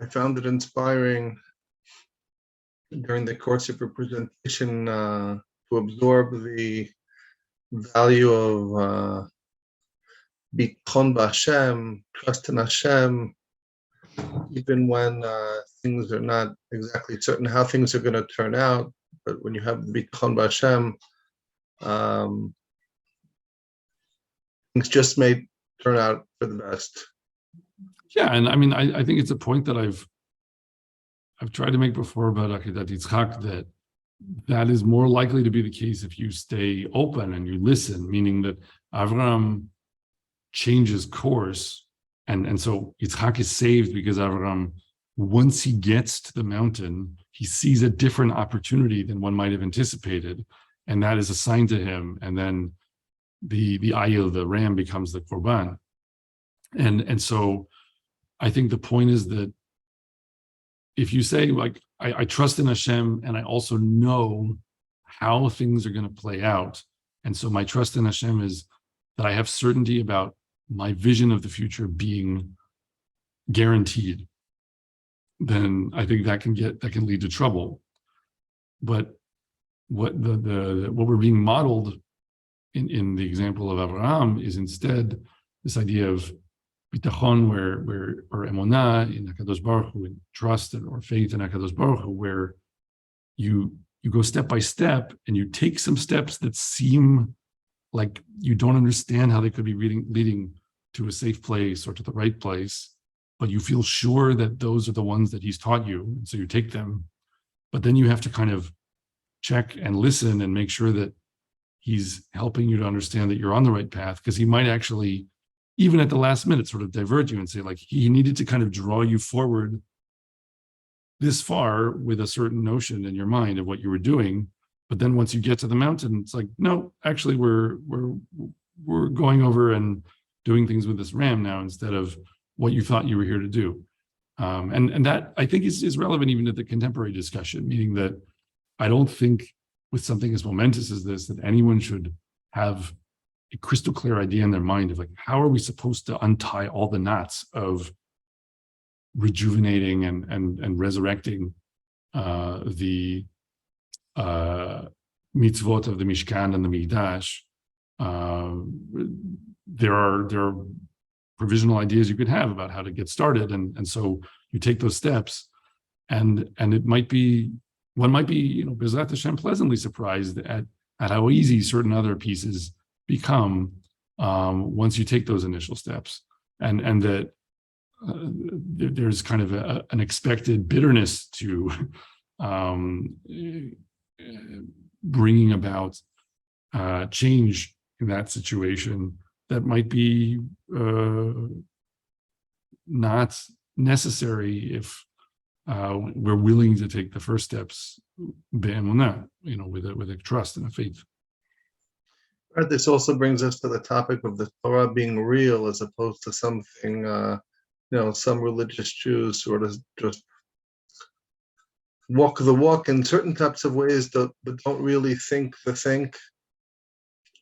I found it inspiring during the course of your presentation to absorb the value of Bichon b'Hashem, trust in Hashem, even when things are not exactly certain how things are going to turn out. But when you have Bichon b'Hashem, things just may turn out for the best. Yeah, and I mean, I think it's a point that I've tried to make before about Akedat Yitzchak, that is more likely to be the case if you stay open and you listen, meaning that Avraham changes course, and so Yitzchak is saved because Avraham, once he gets to the mountain, he sees a different opportunity than one might have anticipated, and that is assigned to him, and then the ayil, the ram, becomes the korban, and so I think the point is that if you say, like, I trust in Hashem and I also know how things are going to play out, and so my trust in Hashem is that I have certainty about my vision of the future being guaranteed, then I think that can lead to trouble. But what we're being modeled in the example of Avraham is instead this idea of bitachon, or emunah in HaKadosh Baruch Hu, in trust or faith in HaKadosh Baruch Hu, where you go step by step and you take some steps that seem like you don't understand how they could be leading to a safe place or to the right place, but you feel sure that those are the ones that he's taught you, and so you take them. But then you have to kind of check and listen and make sure that he's helping you to understand that you're on the right path, because he might actually, even at the last minute, sort of divert you and say, like, he needed to kind of draw you forward this far with a certain notion in your mind of what you were doing. But then once you get to the mountain, it's like, no, actually we're going over and doing things with this ram now instead of what you thought you were here to do. And that, I think, is relevant even to the contemporary discussion, meaning that I don't think with something as momentous as this that anyone should have a crystal clear idea in their mind of, like, how are we supposed to untie all the knots of rejuvenating and resurrecting the mitzvot of the Mishkan and the Mikdash. There are provisional ideas you could have about how to get started, and so you take those steps, and it might be, one might be, B'ezrat Hashem, pleasantly surprised at how easy certain other pieces become once you take those initial steps, and that there's kind of an expected bitterness to bringing about change in that situation that might be not necessary if we're willing to take the first steps, be'emunah, with a trust and a faith. Right, this also brings us to the topic of the Torah being real as opposed to something, some religious Jews sort of just walk the walk in certain types of ways, but don't really think the think,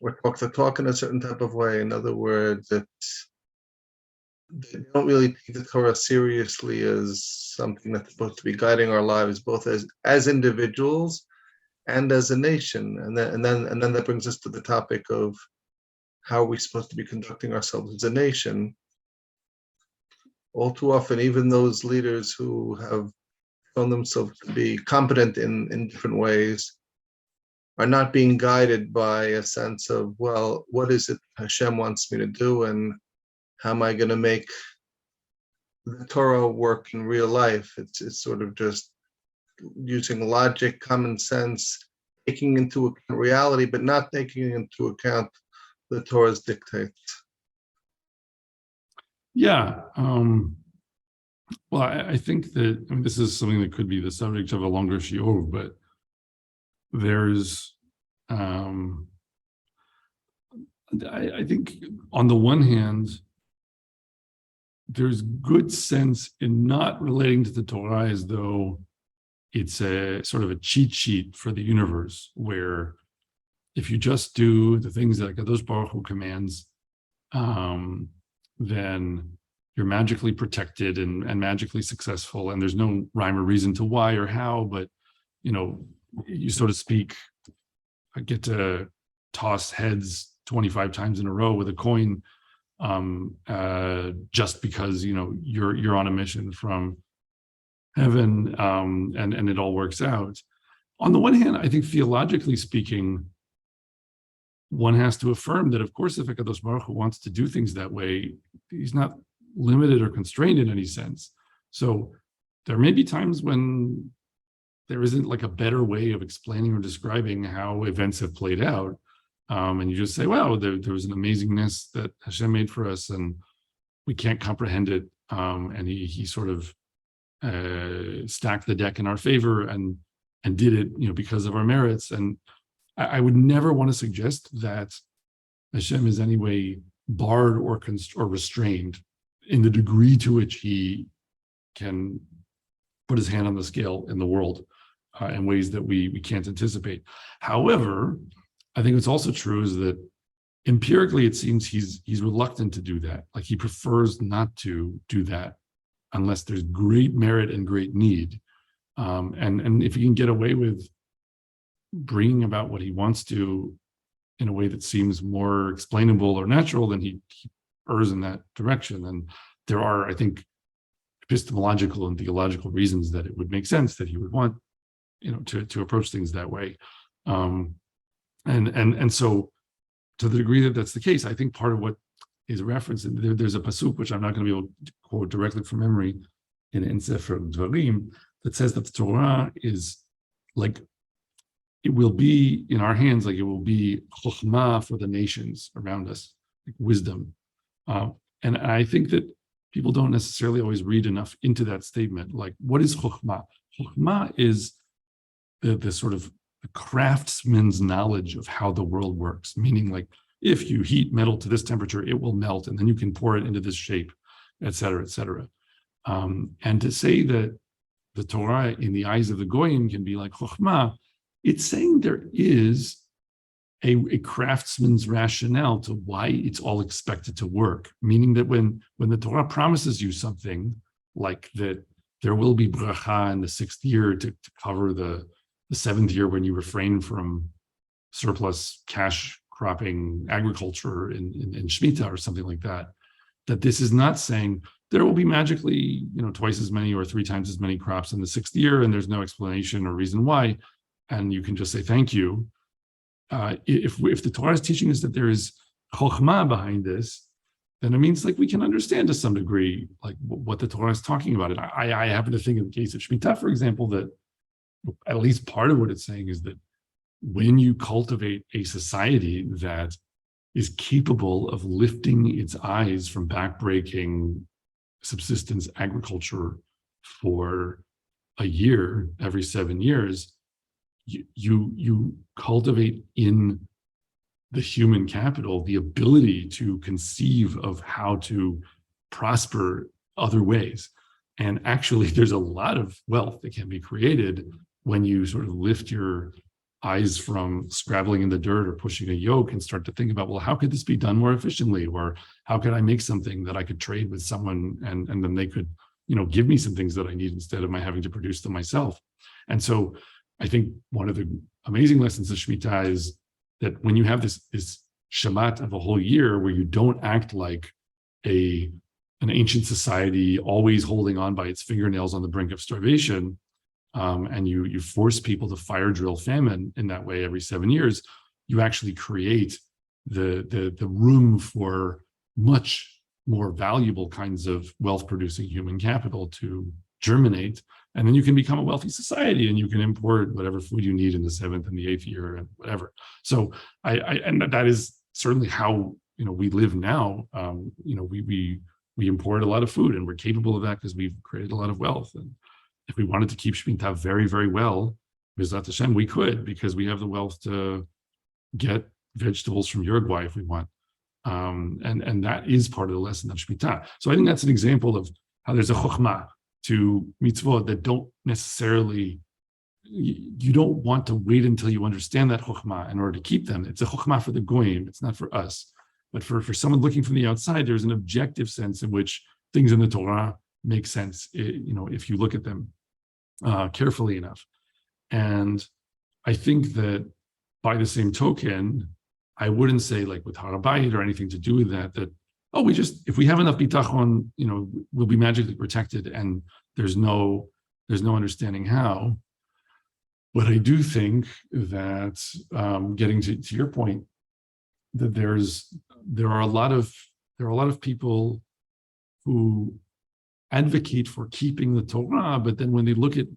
or talk the talk in a certain type of way. In other words, they don't really take the Torah seriously as something that's supposed to be guiding our lives, both as individuals and as a nation. And then that brings us to the topic of how are we supposed to be conducting ourselves as a nation. All too often, even those leaders who have shown themselves to be competent in different ways are not being guided by a sense of, well, what is it Hashem wants me to do, and how am I going to make the Torah work in real life? It's sort of just using logic, common sense, taking into account reality, but not taking into account the Torah's dictates. Yeah. Well, I think that, this is something that could be the subject of a longer shiur, but there's, I think on the one hand, there's good sense in not relating to the Torah as though it's a sort of a cheat sheet for the universe, where if you just do the things that HaKadosh Baruch Hu commands, then you're magically protected and magically successful, and there's no rhyme or reason to why or how, but you, so to speak, get to toss heads 25 times in a row with a coin, just because you're on a mission from heaven, and it all works out. On the one hand, I think theologically speaking, one has to affirm that, of course, if HaKadosh Baruch Hu wants to do things that way, he's not limited or constrained in any sense. So there may be times when there isn't like a better way of explaining or describing how events have played out. And you just say, wow, there was an amazingness that Hashem made for us, and we can't comprehend it. And he sort of stacked the deck in our favor and did it, because of our merits. And I would never want to suggest that Hashem is any way barred or restrained in the degree to which he can put his hand on the scale in the world in ways that we can't anticipate. However, I think what's also true is that empirically it seems he's reluctant to do that. Like, he prefers not to do that unless there's great merit and great need. And if he can get away with bringing about what he wants to in a way that seems more explainable or natural, then he errs in that direction. And there are, I think, epistemological and theological reasons that it would make sense that he would want, to approach things that way. And so, to the degree that that's the case, I think part of what is referenced, there's a pasuk which I'm not going to be able to quote directly from memory in Sefer Dvarim, that says that the Torah is like, it will be in our hands, like it will be chokhmah for the nations around us, like wisdom. And I think that people don't necessarily always read enough into that statement. Like, what is chokhmah? Chokhmah is the sort of the craftsman's knowledge of how the world works, meaning like, if you heat metal to this temperature, it will melt, and then you can pour it into this shape, et cetera, et cetera. And to say that the Torah in the eyes of the Goyim can be like chokhmah, it's saying there is a craftsman's rationale to why it's all expected to work, meaning that when the Torah promises you something like that, there will be bracha in the 6th year to cover the 7th year when you refrain from surplus cash cropping agriculture in shemitah or something like that, that this is not saying there will be magically, twice as many or 3 times as many crops in the 6th year, and there's no explanation or reason why, and you can just say thank you. If the Torah is teaching us that there is chokhmah behind this, then it means like we can understand to some degree like what the Torah is talking about. And I happen to think in the case of shemitah, for example, that at least part of what it's saying is that when you cultivate a society that is capable of lifting its eyes from backbreaking subsistence agriculture for a year every 7 years, you cultivate in the human capital the ability to conceive of how to prosper other ways. And actually, there's a lot of wealth that can be created when you sort of lift your eyes from scrabbling in the dirt or pushing a yoke and start to think about, well, how could this be done more efficiently? Or how could I make something that I could trade with someone and then they could, give me some things that I need instead of my having to produce them myself. And so I think one of the amazing lessons of Shemitah is that when you have this shamat of a whole year where you don't act like an ancient society always holding on by its fingernails on the brink of starvation, and you force people to fire drill famine in that way every 7 years, you actually create the room for much more valuable kinds of wealth-producing human capital to germinate, and then you can become a wealthy society, and you can import whatever food you need in the 7th and the 8th year and whatever. So and that is certainly how we live now. We import a lot of food, and we're capable of that because we've created a lot of wealth. And if we wanted to keep Shemitah very, very well, B'ezrat Hashem, we could, because we have the wealth to get vegetables from Uruguay if we want. And that is part of the lesson of Shemitah. So I think that's an example of how there's a chokhmah to mitzvot that don't necessarily, you don't want to wait until you understand that chokhmah in order to keep them. It's a chokhmah for the goyim, it's not for us. But for someone looking from the outside, there's an objective sense in which things in the Torah make sense, if you look at them carefully enough. And I think that by the same token, I wouldn't say like with Har HaBayit or anything to do with that, if we have enough bitachon, we'll be magically protected, and there's no understanding how. But I do think that getting to your point, that there are a lot of people who advocate for keeping the Torah, but then when they look at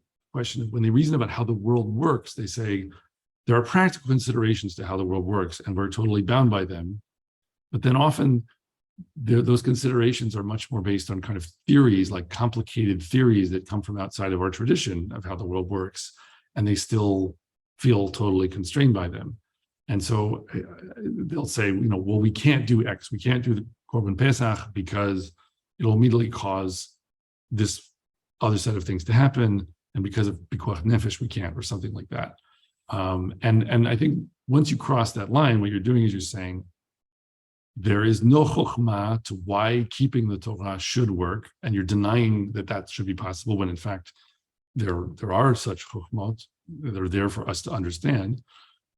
when they reason about how the world works, they say there are practical considerations to how the world works, and we're totally bound by them. But then often those considerations are much more based on kind of theories, like complicated theories that come from outside of our tradition of how the world works, and they still feel totally constrained by them. And so they'll say, well, we can't do X, we can't do the Korban Pesach because it'll immediately cause this other set of things to happen, and because of Pikuach Nefesh, we can't, or something like that. And I think once you cross that line, what you're doing is you're saying there is no chokhmah to why keeping the Torah should work, and you're denying that should be possible, when in fact there are such chokhmot that are there for us to understand.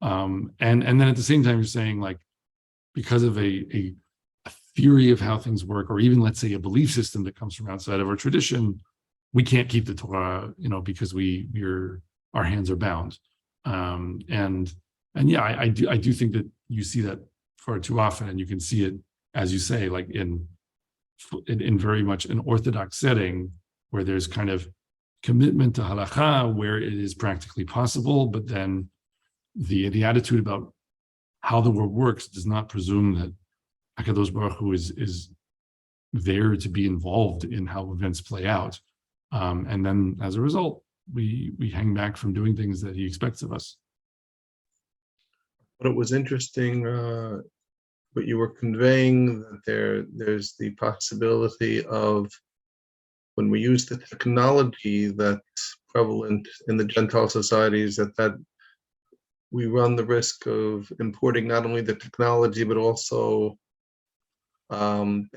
And then at the same time, you're saying, like, because of a theory of how things work, or even, let's say, a belief system that comes from outside of our tradition, we can't keep the Torah, because our hands are bound. And yeah, I do think that you see that far too often, and you can see it, as you say, like in very much an Orthodox setting, where there's kind of commitment to halakha where it is practically possible, but then the attitude about how the world works does not presume that HaKadosh Baruch Hu is there to be involved in how events play out. And then as a result, we hang back from doing things that he expects of us. But it was interesting what you were conveying, that there's the possibility of, when we use the technology that's prevalent in the Gentile societies, that we run the risk of importing not only the technology, but also bad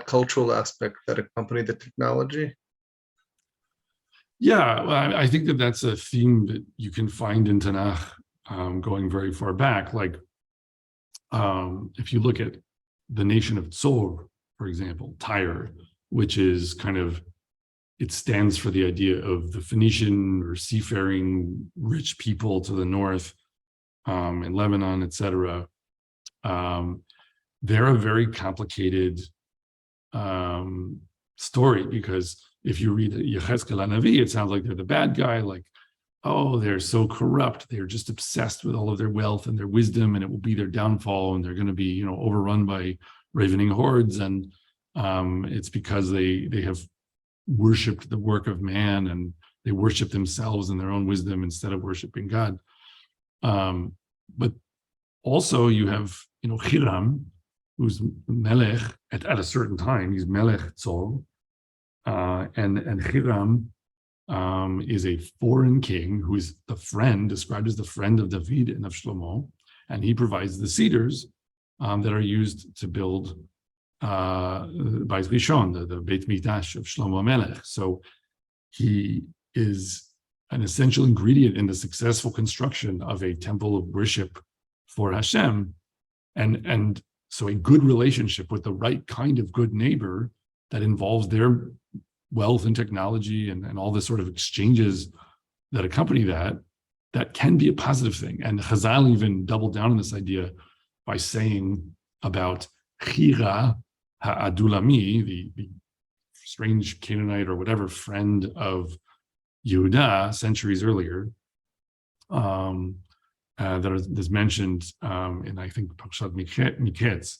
cultural aspects that accompany the technology. Yeah, well, I think that's a theme that you can find in Tanakh, going very far back. Like, if you look at the nation of Tzor, for example, Tyre, which is it stands for the idea of the Phoenician or seafaring rich people to the north, in Lebanon, etc. They're a very complicated story, because if you read Yechezkel HaNavi, it sounds like they're the bad guy, like, oh, they're so corrupt, they're just obsessed with all of their wealth and their wisdom, and it will be their downfall, and they're going to be, overrun by ravening hordes, and it's because they have worshipped the work of man, and they worship themselves and their own wisdom instead of worshiping God. But also you have, Hiram, who's Melech at a certain time. He's Melech Tzor, and Hiram is a foreign king who is described as the friend of David and of Shlomo, and he provides the cedars that are used to build Bais Rishon, the Beit Mikdash of Shlomo Melech. So he is an essential ingredient in the successful construction of a temple of worship for Hashem, and so a good relationship with the right kind of good neighbor that involves their wealth and technology and all the sort of exchanges that accompany that can be a positive thing. And Chazal even doubled down on this idea by saying about Chira Ha'adulami, the strange Canaanite or whatever friend of Yehuda centuries earlier, that is mentioned in, I think, Parshat Miketz,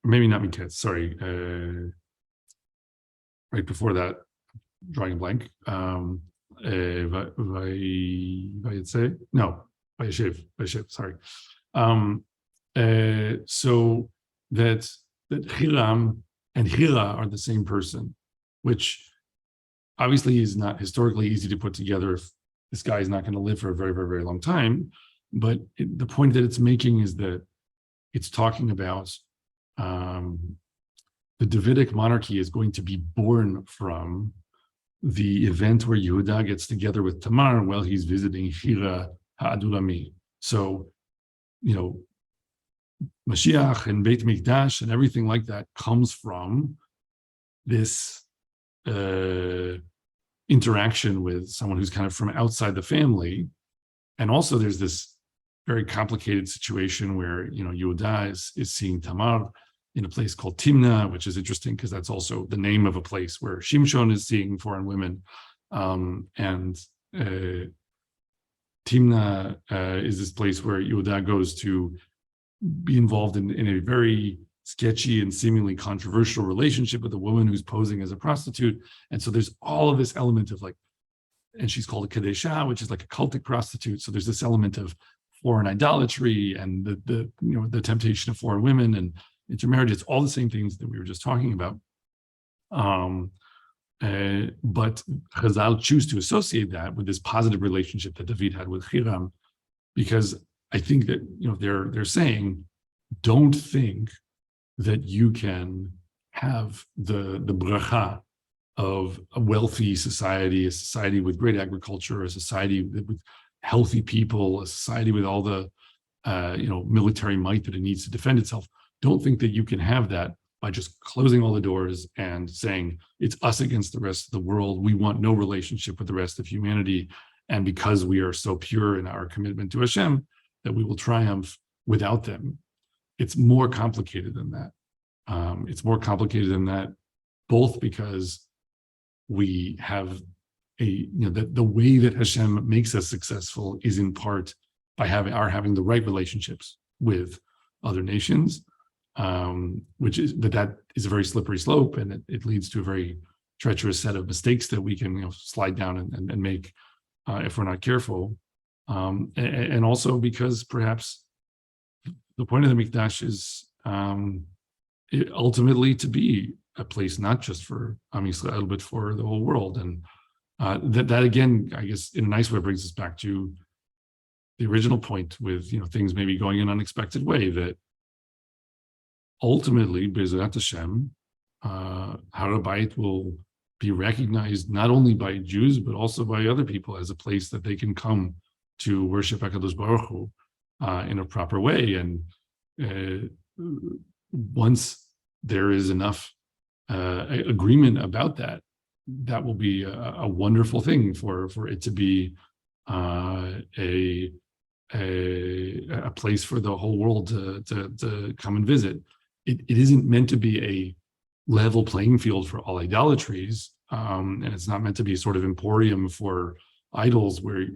maybe not Miketz, sorry, right before that, drawing a blank. Vayeshev, sorry. So that Hiram and Hira are the same person, which obviously is not historically easy to put together if this guy is not going to live for a very, very, very long time. But the point that it's making is that it's talking about the Davidic monarchy is going to be born from the event where Yehuda gets together with Tamar while he's visiting Hira Ha'adulami. So, Mashiach and Beit Mikdash and everything like that comes from this interaction with someone who's kind of from outside the family. And also there's this very complicated situation where, Yehuda is seeing Tamar in a place called Timna, which is interesting because that's also the name of a place where Shimshon is seeing foreign women. And Timna is this place where Yehuda goes to be involved in a very sketchy and seemingly controversial relationship with a woman who's posing as a prostitute. And so there's all of this element of and she's called a Kadesha, which is like a cultic prostitute. So there's this element of foreign idolatry and the temptation of foreign women and intermarriage. It's all the same things that we were just talking about. But Chazal choose to associate that with this positive relationship that David had with Hiram, because I think that they're saying, don't think that you can have the bracha of a wealthy society, a society with great agriculture, a society with healthy people, a society with all the military might that it needs to defend itself. Don't think that you can have that by just closing all the doors and saying it's us against the rest of the world. We want no relationship with the rest of humanity. And because we are so pure in our commitment to HaShem, that we will triumph without them. It's more complicated than that. It's more complicated than that, both because we have the way that Hashem makes us successful is in part by having the right relationships with other nations, but that is a very slippery slope, and it leads to a very treacherous set of mistakes that we can slide down and make if we're not careful. And also because perhaps the point of the Mikdash is ultimately to be a place not just for Am Yisrael, but for the whole world. And that again, I guess, in a nice way, brings us back to the original point with things maybe going in an unexpected way, that ultimately, Be'ezrat Hashem, Har HaBayit will be recognized not only by Jews, but also by other people as a place that they can come to worship HaKadosh Baruch Hu in a proper way. And once there is enough agreement about that, that will be a wonderful thing for it to be a place for the whole world to come and visit. It isn't meant to be a level playing field for all idolatries, and it's not meant to be a sort of emporium for idols where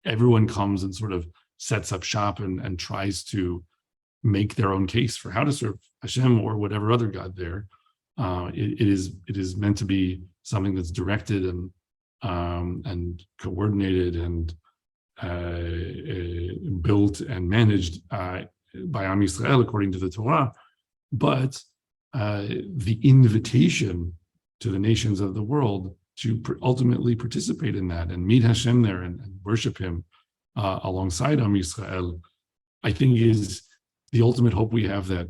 everyone comes and sort of sets up shop and tries to make their own case for how to serve Hashem or whatever other god there. It is meant to be something that's directed and coordinated and built and managed by Am Yisrael according to the Torah. But the invitation to the nations of the world to ultimately participate in that and meet Hashem there and worship Him alongside Am Yisrael, I think is the ultimate hope we have, that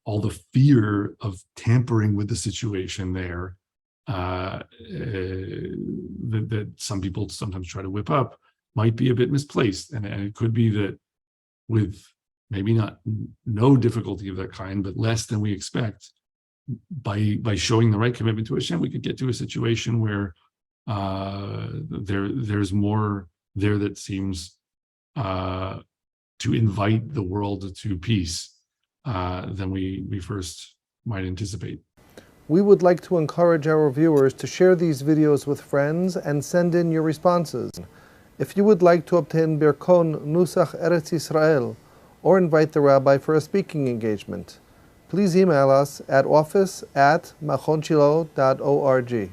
all the fear of tampering with the situation there that some people sometimes try to whip up might be a bit misplaced. And it could be that with maybe no difficulty of that kind, but less than we expect, by showing the right commitment to Hashem, we could get to a situation where there's more there that seems to invite the world to peace than we first might anticipate. We would like to encourage our viewers to share these videos with friends and send in your responses. If you would like to obtain Birkon Nusach Eretz Yisrael or invite the rabbi for a speaking engagement, please email us at office@machonshilo.org.